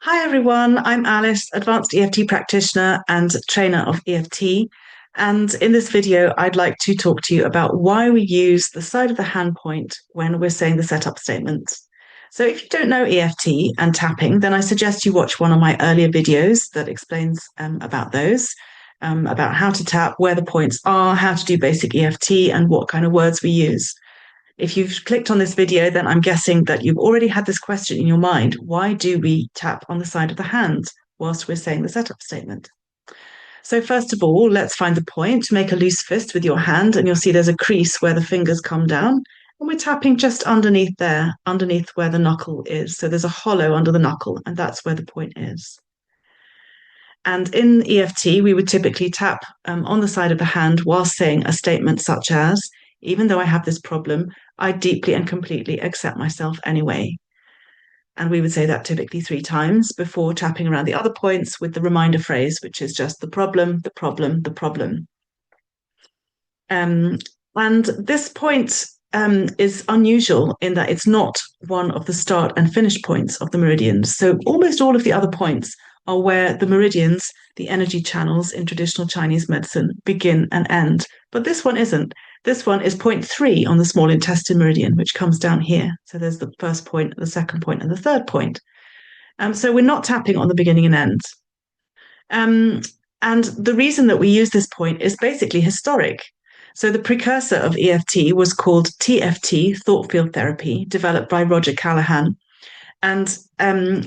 Hi everyone, I'm Alice, Advanced EFT practitioner and trainer of EFT. And in this video, I'd like to talk to you about why we use the side of the hand point when we're saying the setup statement. So if you don't know EFT and tapping, then I suggest you watch one of my earlier videos that explains about those, about how to tap, where the points are, how to do basic EFT, and what kind of words we use. If you've clicked on this video, then I'm guessing that you've already had this question in your mind. Why do we tap on the side of the hand whilst we're saying the setup statement? So first of all, let's find the point. Make a loose fist with your hand and you'll see there's a crease where the fingers come down. And we're tapping just underneath there, underneath where the knuckle is. So there's a hollow under the knuckle and that's where the point is. And in EFT, we would typically tap on the side of the hand while saying a statement such as, even though I have this problem, I deeply and completely accept myself anyway. And we would say that typically 3 times before tapping around the other points with the reminder phrase, which is just the problem, the problem, the problem. And this point is unusual in that it's not one of the start and finish points of the meridians. So almost all of the other points are where the meridians, the energy channels in traditional Chinese medicine, begin and end. But this one isn't. This one is point 3 on the small intestine meridian, which comes down here. So there's the first point, the second point, and the third point. So we're not tapping on the beginning and end. And the reason that we use this point is basically historic. So the precursor of EFT was called TFT, thought field therapy, developed by Roger Callahan. And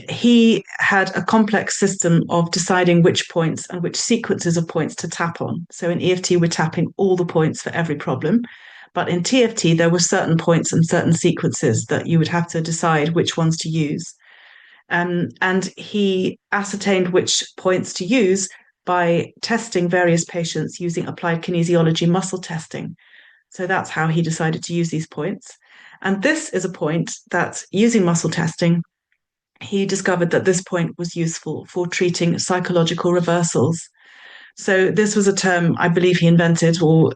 he had a complex system of deciding which points and which sequences of points to tap on. So in EFT, we're tapping all the points for every problem. But in TFT, there were certain points and certain sequences that you would have to decide which ones to use. And he ascertained which points to use by testing various patients using applied kinesiology muscle testing. So that's how he decided to use these points. And this is a point that, using muscle testing, he discovered that this point was useful for treating psychological reversals. So this was a term I believe he invented, or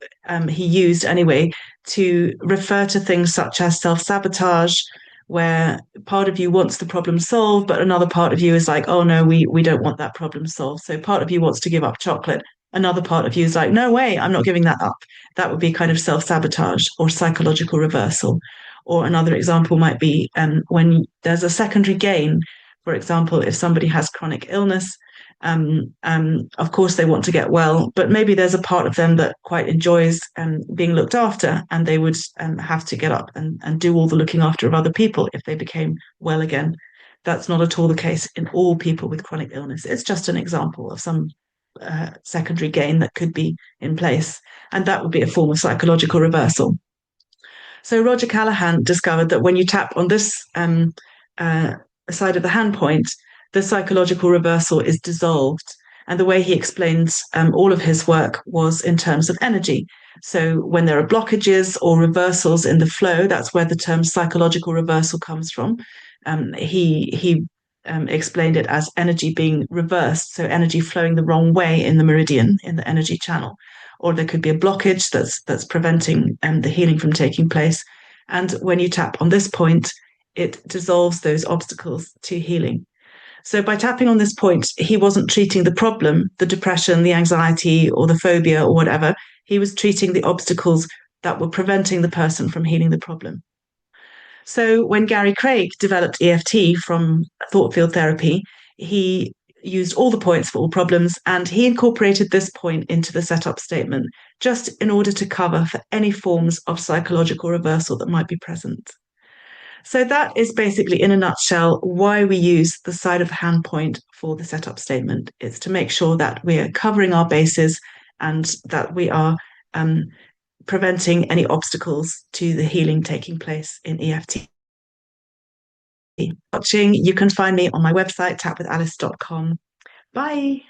he used anyway, to refer to things such as self-sabotage, where part of you wants the problem solved, but another part of you is like, oh no, we don't want that problem solved. So part of you wants to give up chocolate. Another part of you is like, no way, I'm not giving that up. That would be kind of self-sabotage or psychological reversal. Or another example might be when there's a secondary gain. For example, if somebody has chronic illness, of course they want to get well, but maybe there's a part of them that quite enjoys being looked after, and they would have to get up and do all the looking after of other people if they became well again. That's not at all the case in all people with chronic illness. It's just an example of some secondary gain that could be in place, and that would be a form of psychological reversal. So Roger Callahan discovered that when you tap on this side of the hand point, the psychological reversal is dissolved. And the way he explains all of his work was in terms of energy. So when there are blockages or reversals in the flow, that's where the term psychological reversal comes from. He explained it as energy being reversed, so energy flowing the wrong way in the meridian, in the energy channel. Or there could be a blockage that's preventing the healing from taking place. And when you tap on this point, it dissolves those obstacles to healing. So by tapping on this point, he wasn't treating the problem, the depression, the anxiety, or the phobia, or whatever. He was treating the obstacles that were preventing the person from healing the problem. So when Gary Craig developed EFT from thought field therapy, he used all the points for all problems, and he incorporated this point into the setup statement just in order to cover for any forms of psychological reversal that might be present. So that is basically, in a nutshell, why we use the side of the hand point for the setup statement. It's to make sure that we're covering our bases and that we are preventing any obstacles to the healing taking place in EFT. Watching, you can find me on my website, tapwithalice.com. Bye.